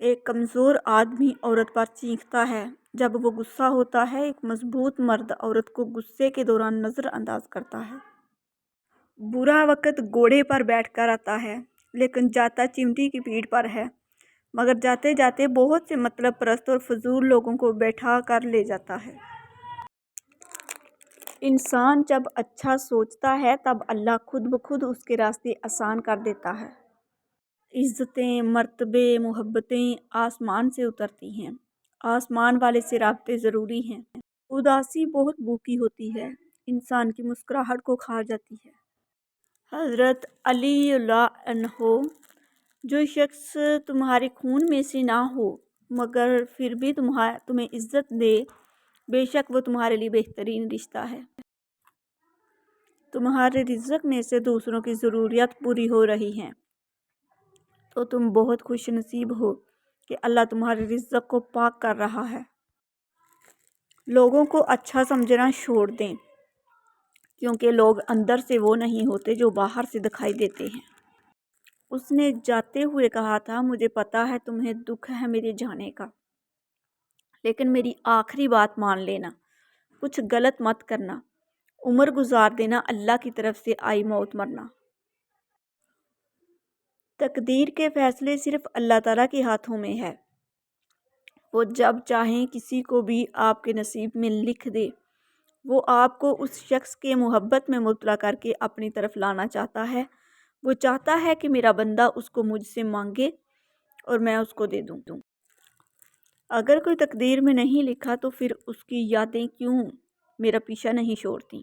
ایک کمزور آدمی عورت پر چیختا ہے جب وہ غصہ ہوتا ہے۔ ایک مضبوط مرد عورت کو غصے کے دوران نظر انداز کرتا ہے۔ برا وقت گھوڑے پر بیٹھ کر آتا ہے لیکن جاتا چیونٹی کی پیٹھ پر ہے، مگر جاتے جاتے بہت سے مطلب پرست اور فضول لوگوں کو بیٹھا کر لے جاتا ہے۔ انسان جب اچھا سوچتا ہے تب اللہ خود بخود اس کے راستے آسان کر دیتا ہے۔ عزتیں، مرتبے، محبتیں آسمان سے اترتی ہیں۔ آسمان والے سے رابطے ضروری ہیں۔ اداسی بہت بھوکی ہوتی ہے، انسان کی مسکراہٹ کو کھا جاتی ہے۔ حضرت علی اللہ عنہ: جو شخص تمہارے خون میں سے نہ ہو مگر پھر بھی تمہیں عزت دے، بے شک وہ تمہارے لیے بہترین رشتہ ہے۔ تمہارے رزق میں سے دوسروں کی ضروریات پوری ہو رہی ہیں تو تم بہت خوش نصیب ہو کہ اللہ تمہارے رزق کو پاک کر رہا ہے۔ لوگوں کو اچھا سمجھنا چھوڑ دیں کیونکہ لوگ اندر سے وہ نہیں ہوتے جو باہر سے دکھائی دیتے ہیں۔ اس نے جاتے ہوئے کہا تھا، مجھے پتا ہے تمہیں دکھ ہے میرے جانے کا، لیکن میری آخری بات مان لینا، کچھ غلط مت کرنا، عمر گزار دینا، اللہ کی طرف سے آئی موت مرنا۔ تقدیر کے فیصلے صرف اللہ تعالیٰ کے ہاتھوں میں ہے۔ وہ جب چاہیں کسی کو بھی آپ کے نصیب میں لکھ دے۔ وہ آپ کو اس شخص کے محبت میں مبتلا کر کے اپنی طرف لانا چاہتا ہے۔ وہ چاہتا ہے کہ میرا بندہ اس کو مجھ سے مانگے اور میں اس کو دے دوں۔ اگر کوئی تقدیر میں نہیں لکھا تو پھر اس کی یادیں کیوں میرا پیچھا نہیں چھوڑتی؟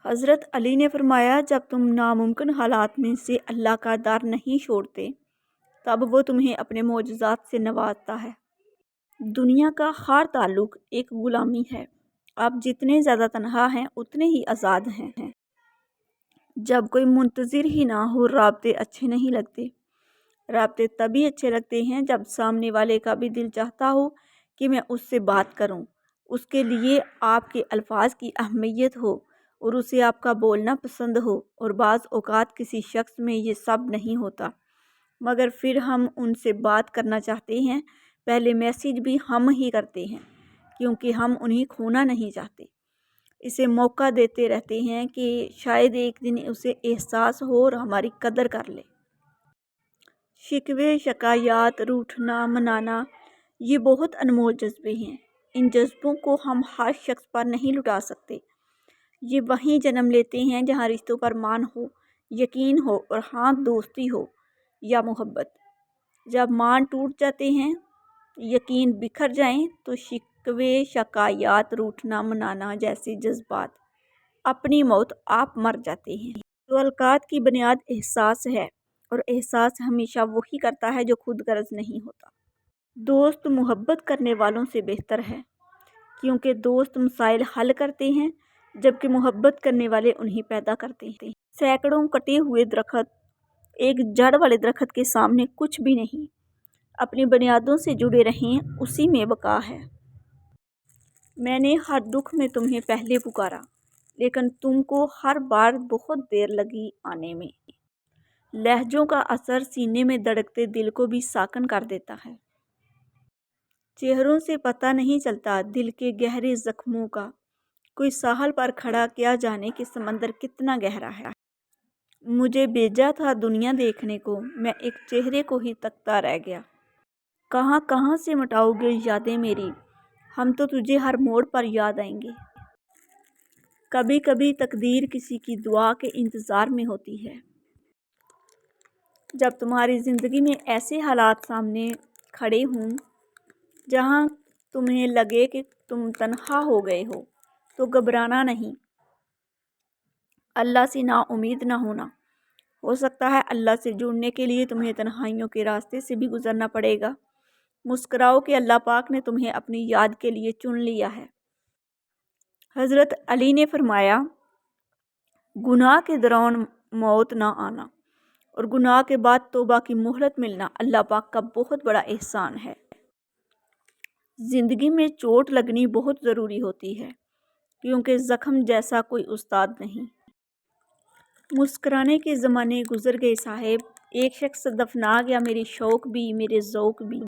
حضرت علی نے فرمایا، جب تم ناممکن حالات میں سے اللہ کا در نہیں چھوڑتے تب وہ تمہیں اپنے معجزات سے نوازتا ہے۔ دنیا کا ہر تعلق ایک غلامی ہے۔ آپ جتنے زیادہ تنہا ہیں اتنے ہی آزاد ہیں۔ جب کوئی منتظر ہی نہ ہو رابطے اچھے نہیں لگتے۔ رابطے تبھی اچھے لگتے ہیں جب سامنے والے کا بھی دل چاہتا ہو کہ میں اس سے بات کروں، اس کے لیے آپ کے الفاظ کی اہمیت ہو اور اسے آپ کا بولنا پسند ہو۔ اور بعض اوقات کسی شخص میں یہ سب نہیں ہوتا مگر پھر ہم ان سے بات کرنا چاہتے ہیں، پہلے میسیج بھی ہم ہی کرتے ہیں کیونکہ ہم انہیں کھونا نہیں چاہتے۔ اسے موقع دیتے رہتے ہیں کہ شاید ایک دن اسے احساس ہو اور ہماری قدر کر لے۔ شکوے، شکایات، روٹھنا، منانا یہ بہت انمول جذبے ہیں۔ ان جذبوں کو ہم ہر شخص پر نہیں لٹا سکتے۔ یہ وہیں جنم لیتے ہیں جہاں رشتوں پر مان ہو، یقین ہو اور ہاں دوستی ہو یا محبت۔ جب مان ٹوٹ جاتے ہیں، یقین بکھر جائیں تو شکوے، شکایات، روٹھنا منانا جیسے جذبات اپنی موت آپ مر جاتے ہیں۔ تعلقات کی بنیاد احساس ہے اور احساس ہمیشہ وہی کرتا ہے جو خود غرض نہیں ہوتا۔ دوست محبت کرنے والوں سے بہتر ہے کیونکہ دوست مسائل حل کرتے ہیں جبکہ محبت کرنے والے انہیں پیدا کرتے ہیں۔ سینکڑوں کٹے ہوئے درخت ایک جڑ والے درخت کے سامنے کچھ بھی نہیں۔ اپنی بنیادوں سے جڑے رہیں، اسی میں بقا ہے۔ میں نے ہر دکھ میں تمہیں پہلے پکارا لیکن تم کو ہر بار بہت دیر لگی آنے میں۔ لہجوں کا اثر سینے میں دھڑکتے دل کو بھی ساکن کر دیتا ہے۔ چہروں سے پتہ نہیں چلتا دل کے گہرے زخموں کا۔ کوئی ساحل پر کھڑا، کیا جانے کہ سمندر کتنا گہرا ہے۔ مجھے بھیجا تھا دنیا دیکھنے کو، میں ایک چہرے کو ہی تکتا رہ گیا۔ کہاں کہاں سے مٹاؤ گے یادیں میری، ہم تو تجھے ہر موڑ پر یاد آئیں گے۔ کبھی کبھی تقدیر کسی کی دعا کے انتظار میں ہوتی ہے۔ جب تمہاری زندگی میں ایسے حالات سامنے کھڑے ہوں جہاں تمہیں لگے کہ تم تنہا ہو گئے ہو تو گھبرانا نہیں، اللہ سے نا امید نہ ہونا۔ ہو سکتا ہے اللہ سے جڑنے کے لیے تمہیں تنہائیوں کے راستے سے بھی گزرنا پڑے گا۔ مسکراؤ کہ اللہ پاک نے تمہیں اپنی یاد کے لیے چن لیا ہے۔ حضرت علی نے فرمایا، گناہ کے دوران موت نہ آنا اور گناہ کے بعد توبہ کی مہلت ملنا اللہ پاک کا بہت بڑا احسان ہے۔ زندگی میں چوٹ لگنی بہت ضروری ہوتی ہے کیونکہ زخم جیسا کوئی استاد نہیں۔ مسکرانے کے زمانے گزر گئے صاحب، ایک شخص دفنا گیا میری شوق بھی میرے ذوق بھی۔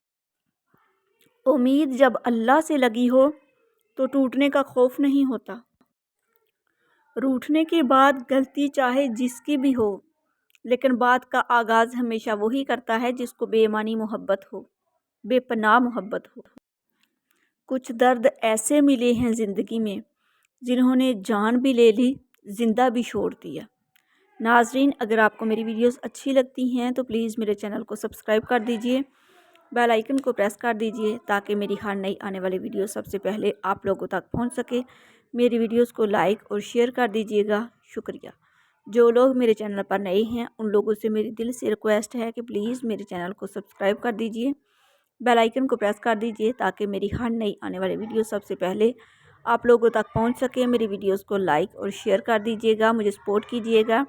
امید جب اللہ سے لگی ہو تو ٹوٹنے کا خوف نہیں ہوتا۔ روٹھنے کے بعد غلطی چاہے جس کی بھی ہو، لیکن بات کا آغاز ہمیشہ وہی کرتا ہے جس کو بے ایمانی محبت ہو، بے پناہ محبت ہو۔ کچھ درد ایسے ملے ہیں زندگی میں جنہوں نے جان بھی لے لی، زندہ بھی چھوڑ دیا۔ ناظرین، اگر آپ کو میری ویڈیوز اچھی لگتی ہیں تو پلیز میرے چینل کو سبسکرائب کر دیجئے، بیل آئیکن کو پریس کر دیجئے تاکہ میری ہر نئی آنے والی ویڈیو سب سے پہلے آپ لوگوں تک پہنچ سکے۔ میری ویڈیوز کو لائک اور شیئر کر دیجئے گا، شکریہ۔ جو لوگ میرے چینل پر نئے ہیں ان لوگوں سے میری دل سے ریکویسٹ ہے کہ پلیز میرے چینل کو سبسکرائب کر دیجئے، بیل آئیکن کو پریس کر دیجئے تاکہ میری ہر نئی آنے والی ویڈیو سب سے پہلے آپ لوگوں تک پہنچ سکے۔ میری ویڈیوز کو لائک اور شیئر کر دیجئے گا، مجھے سپورٹ کیجئے گا،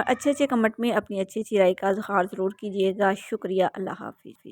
اچھے کمنٹ میں اپنی اچھی رائے کا اظہار ضرور کیجئے گا۔ شکریہ، اللہ حافظ۔